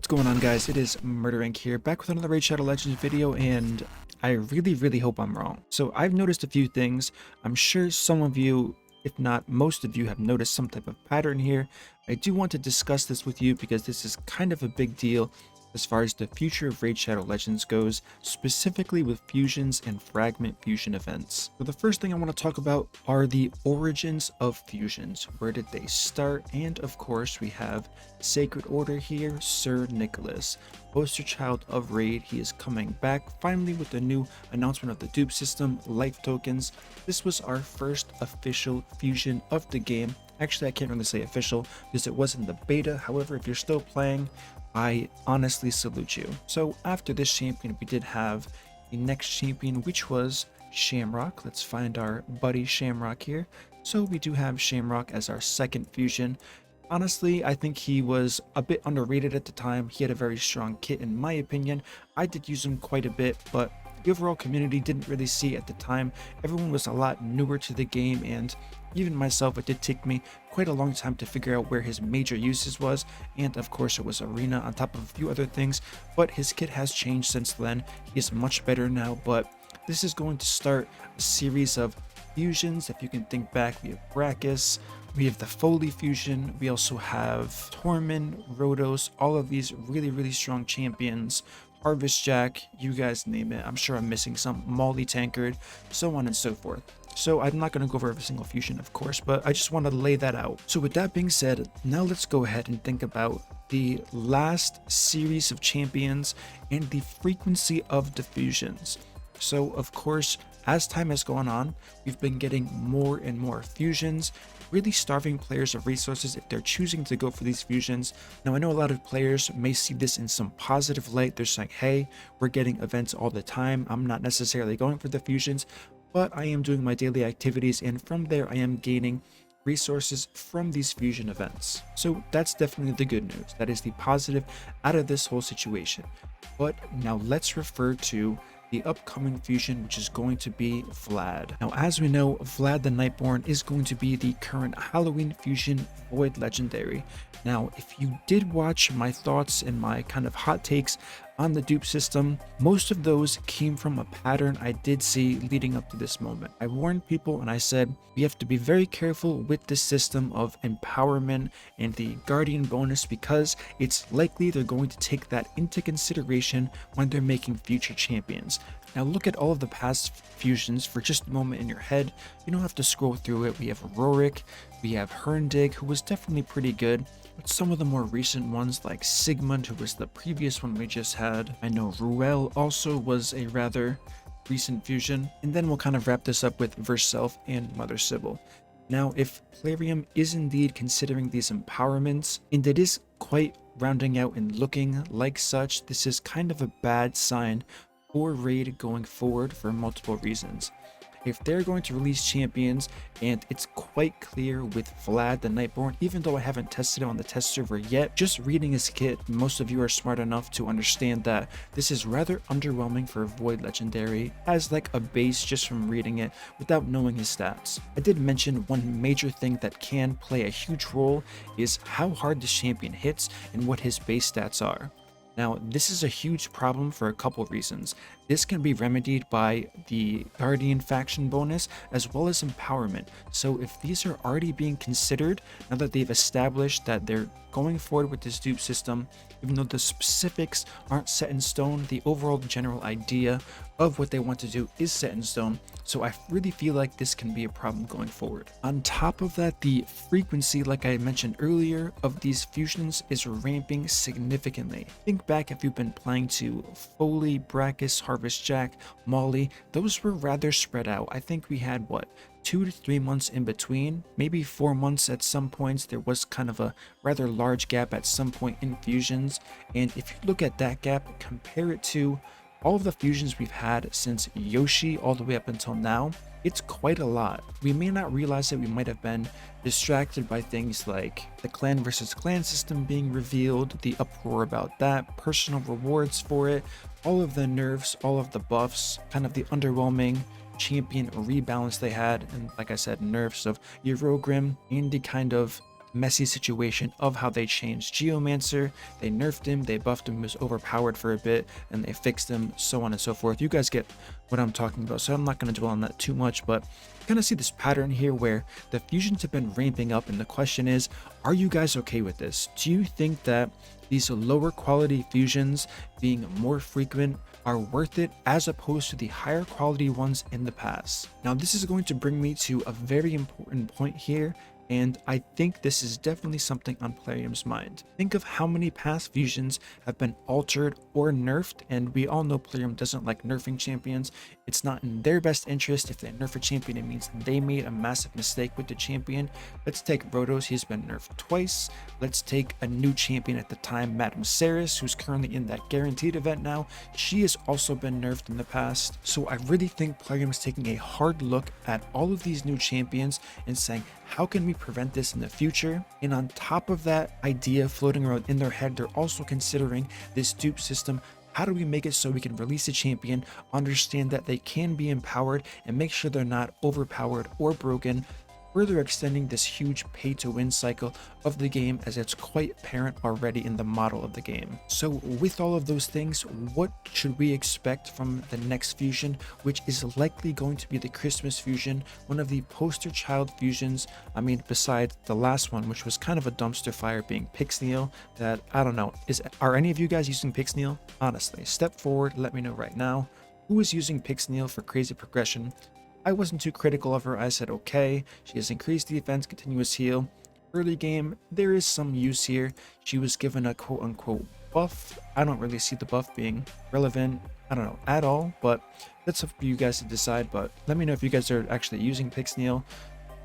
What's going on, guys? It is MurderInc here, back with another Raid Shadow Legends video, and I really hope I'm wrong. So I've noticed a few things. I'm sure some of you, if not most of you, have noticed some type of pattern here. I do want to discuss this with you because this is kind of a big deal as far as the future of Raid Shadow Legends goes, specifically with fusions and fragment fusion events. So the first thing I want to talk about are the origins of fusions. Where did they start? And of course we have Sacred Order here, Sir Nicholas, poster child of Raid. He is coming back finally with the new announcement of the dupe system, life tokens. This was our first official fusion of the game. Actually, I can't really say official because it wasn't the beta. However, if you're still playing, I honestly salute you. So after this champion, we did have the next champion, which was Shamrock. Let's find our buddy Shamrock here. So we do have Shamrock as our second fusion. Honestly, I think he was a bit underrated at the time. He had a very strong kit in my opinion. I did use him quite a bit, but the overall community didn't really see it at the time. Everyone was a lot newer to the game, and even myself, it did take me quite a long time to figure out where his major uses was, and of course it was arena on top of a few other things, but his kit has changed since then. He is much better now, but this is going to start a series of fusions. If you can think back, we have Brachus, we have the Foley fusion, we also have Tormund, Rhodos, all of these really strong champions. Harvest Jack, you guys name it. I'm sure I'm missing some. Molly Tankard, so on and so forth. So I'm not going to go over every single fusion, of course, but I just want to lay that out. So with that being said, now let's go ahead and think about the last series of champions and the frequency of the fusions. So of course, as time has gone on, we've been getting more and more fusions, really starving players of resources if they're choosing to go for these fusions. Now I know a lot of players may see this in some positive light. They're saying, hey, we're getting events all the time, I'm not necessarily going for the fusions, but I am doing my daily activities, and from there I am gaining resources from these fusion events. So that's definitely the good news. That is the positive out of this whole situation. But now let's refer to the upcoming fusion, which is going to be Vlad. Now, as we know, Vlad the Nightborn is going to be the current Halloween fusion Void Legendary. Now, if you did watch my thoughts and my kind of hot takes on the dupe system, most of those came from a pattern I did see leading up to this moment. I warned people and I said, we have to be very careful with this system of empowerment and the guardian bonus because it's likely they're going to take that into consideration when they're making future champions. Now look at all of the past fusions for just a moment in your head. You don't have to scroll through it. We have Rorik, we have Herndig, who was definitely pretty good, but some of the more recent ones like Sigmund, who was the previous one we just had. I know Ruel also was a rather recent fusion. And then we'll kind of wrap this up with Verself and Mother Sybil. Now, if Plarium is indeed considering these empowerments, and it is quite rounding out and looking like such, this is kind of a bad sign for Raid going forward for multiple reasons. If they're going to release champions, and it's quite clear with Vlad the Nightborn, even though I haven't tested him on the test server yet, just reading his kit, most of you are smart enough to understand that this is rather underwhelming for Void Legendary as like a base just from reading it without knowing his stats. I did mention one major thing that can play a huge role is how hard this champion hits and what his base stats are. Now, this is a huge problem for a couple reasons. This can be remedied by the Guardian faction bonus as well as empowerment. So if these are already being considered, now that they've established that they're going forward with this dupe system, even though the specifics aren't set in stone, the overall general idea of what they want to do is set in stone. So I really feel like this can be a problem going forward. On top of that, the frequency, like I mentioned earlier, of these fusions is ramping significantly. Think back if you've been playing to Foley, Brachus, Harvest Jack, Molly, those were rather spread out. I think we had, what, 2 to 3 months in between, maybe 4 months at some points. There was kind of a rather large gap at some point in fusions, and if you look at that gap, compare it to all of the fusions we've had since Yoshi all the way up until now, it's quite a lot. We may not realize that we might have been distracted by things like the clan versus clan system being revealed, the uproar about that, personal rewards for it, all of the nerfs, all of the buffs, kind of the underwhelming champion rebalance they had, and like I said, nerfs of Eurogrim, and the kind of messy situation of how they changed Geomancer. They nerfed him, they buffed him, he was overpowered for a bit, and they fixed him, so on and so forth. You guys get what I'm talking about, so I'm not going to dwell on that too much, but you kind of see this pattern here where the fusions have been ramping up, and the question is, are you guys okay with this? Do you think that these lower quality fusions being more frequent are worth it as opposed to the higher quality ones in the past? Now, this is going to bring me to a very important point here, and I think this is definitely something on Plarium's mind. Think of how many past fusions have been altered or nerfed, and we all know Plarium doesn't like nerfing champions. It's not in their best interest. If they nerf a champion, it means they made a massive mistake with the champion. Let's take Rotos, he's been nerfed twice. Let's take a new champion at the time, Madame Saris, who's currently in that guaranteed event now. She has also been nerfed in the past. So I really think Plarium is taking a hard look at all of these new champions and saying, how can we prevent this in the future? And on top of that idea floating around in their head, they're also considering this dupe system. How do we make it so we can release a champion, understand that they can be empowered, and make sure they're not overpowered or broken, further extending this huge pay to win cycle of the game, as it's quite apparent already in the model of the game. So with all of those things, what should we expect from the next fusion, which is likely going to be the Christmas fusion, one of the poster child fusions? I mean, besides the last one, which was kind of a dumpster fire, being Pixneal, that I don't know, are any of you guys using Pixneal? Honestly, step forward, let me know right now. Who is using Pixneal for crazy progression? I wasn't too critical of her. I said, okay, she has increased defense, continuous heal. Early game, there is some use here. She was given a quote unquote buff. I don't really see the buff being relevant, I don't know, at all, but that's up for you guys to decide. But let me know if you guys are actually using Pixneal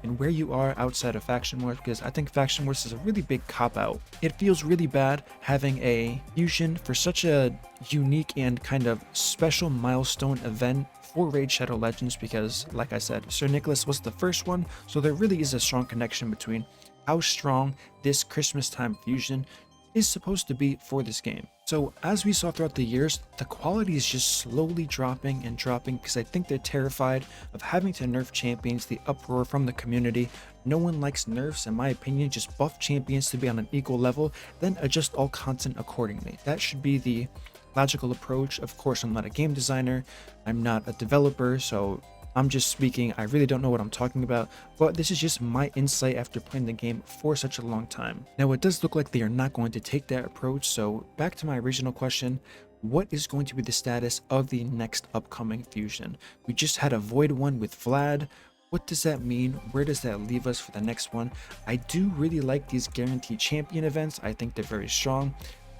and where you are outside of Faction Wars, because I think Faction Wars is a really big cop-out. It feels really bad having a fusion for such a unique and kind of special milestone event for Raid Shadow Legends, because like I said, Sir Nicholas was the first one, so there really is a strong connection between how strong this Christmas time fusion is supposed to be for this game. So as we saw throughout the years, the quality is just slowly dropping and dropping, because I think they're terrified of having to nerf champions, the uproar from the community. No one likes nerfs, in my opinion. Just buff champions to be on an equal level, then adjust all content accordingly. That should be the logical approach. Of course, I'm not a game designer, I'm not a developer, so I'm just speaking. I really don't know what I'm talking about, but this is just my insight after playing the game for such a long time. Now, it does look like they are not going to take that approach, so back to my original question, what is going to be the status of the next upcoming fusion? We just had a void one with Vlad. What does that mean? Where does that leave us for the next one? I do really like these guaranteed champion events. I think they're very strong.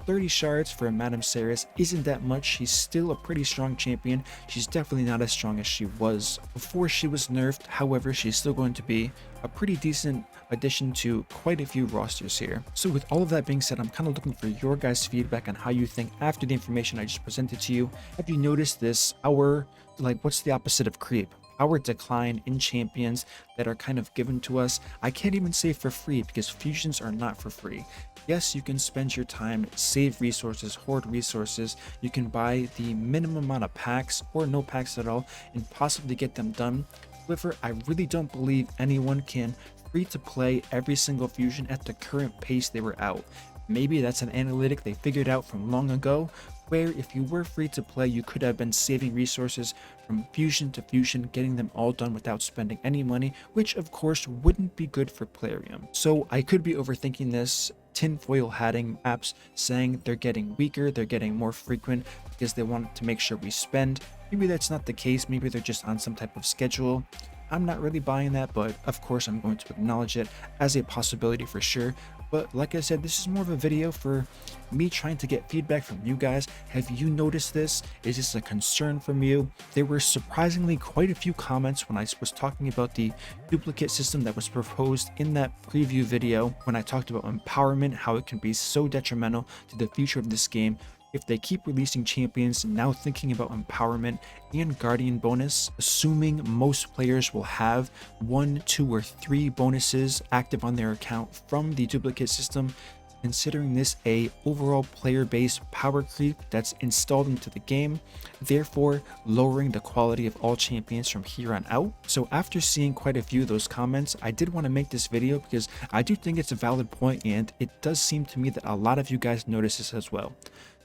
30 shards for Madame Saris isn't that much. She's still a pretty strong champion. She's definitely not as strong as she was before she was nerfed. However, she's still going to be a pretty decent addition to quite a few rosters here. So with all of that being said, I'm kind of looking for your guys' feedback on how you think after the information I just presented to you. Have you noticed this? What's the opposite of creep? Our decline in champions that are kind of given to us. I can't even say for free, because fusions are not for free. Yes, you can spend your time, save resources, hoard resources. You can buy the minimum amount of packs or no packs at all and possibly get them done. However, I really don't believe anyone can free to play every single fusion at the current pace they were out. Maybe that's an analytic they figured out from long ago, where if you were free to play, you could have been saving resources from fusion to fusion, getting them all done without spending any money, which of course wouldn't be good for Plarium. So I could be overthinking this. Tinfoil hatting apps saying they're getting weaker, they're getting more frequent because they want to make sure we spend. Maybe that's not the case. Maybe they're just on some type of schedule. I'm not really buying that, but of course I'm going to acknowledge it as a possibility for sure. But like I said, this is more of a video for me trying to get feedback from you guys. Have you noticed this? Is this a concern from you? There were surprisingly quite a few comments when I was talking about the duplicate system that was proposed in that preview video, when I talked about empowerment, how it can be so detrimental to the future of this game. If they keep releasing champions, now thinking about empowerment and guardian bonus, assuming most players will have 1, 2, or 3 bonuses active on their account from the duplicate system, considering this a overall player-based power creep that's installed into the game, therefore lowering the quality of all champions from here on out. So after seeing quite a few of those comments, I did want to make this video because I do think it's a valid point, and it does seem to me that a lot of you guys notice this as well.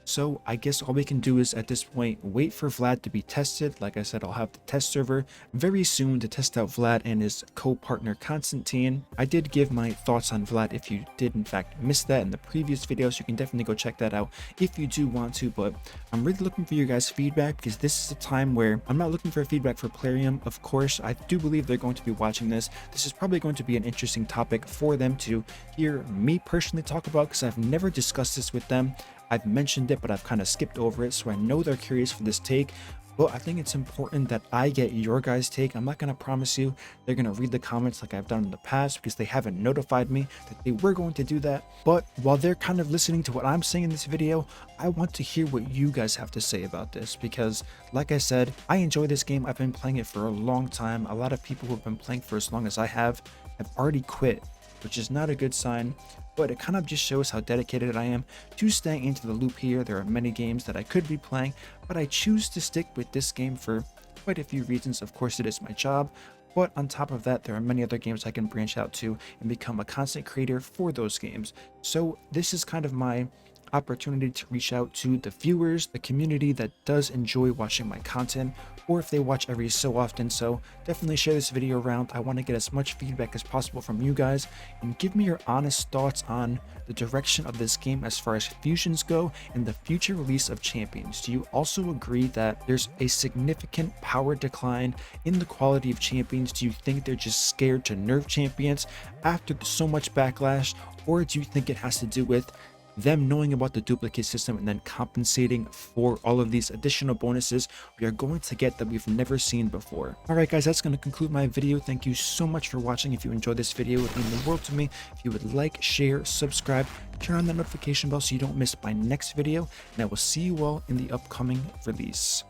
So I guess all we can do is at this point wait for Vlad to be tested. Like I said, I'll have the test server very soon to test out Vlad and his co-partner Konstantin. I did give my thoughts on Vlad. If you did in fact miss that in the previous videos, you can definitely go check that out if you do want to. But I'm really looking for your guys' feedback, because this is a time where I'm not looking for feedback for Plarium. Of course, I do believe they're going to be watching this. This is probably going to be an interesting topic for them to hear me personally talk about, because I've never discussed this with them. I've mentioned it, but I've kind of skipped over it, so I know they're curious for this take. But I think it's important that I get your guys' take. I'm not going to promise you they're going to read the comments like I've done in the past, because they haven't notified me that they were going to do that. But while they're kind of listening to what I'm saying in this video, I want to hear what you guys have to say about this, because like I said, I enjoy this game. I've been playing it for a long time. A lot of people who have been playing for as long as I have already quit, which is not a good sign. But it kind of just shows how dedicated I am to staying into the loop here. There are many games that I could be playing, but I choose to stick with this game for quite a few reasons. Of course, it is my job, but on top of that, there are many other games I can branch out to and become a content creator for those games. So this is kind of my opportunity to reach out to the viewers, the community that does enjoy watching my content, or if they watch every so often. So definitely share this video around. I want to get as much feedback as possible from you guys, and give me your honest thoughts on the direction of this game as far as fusions go and the future release of champions. Do you also agree that there's a significant power decline in the quality of champions? Do you think they're just scared to nerf champions after so much backlash, or do you think it has to do with them knowing about the duplicate system and then compensating for all of these additional bonuses we are going to get that we've never seen before? Alright guys, that's going to conclude my video. Thank you so much for watching. If you enjoyed this video, it would mean the world to me if you would like, share, subscribe, turn on the notification bell so you don't miss my next video, and I will see you all in the upcoming release.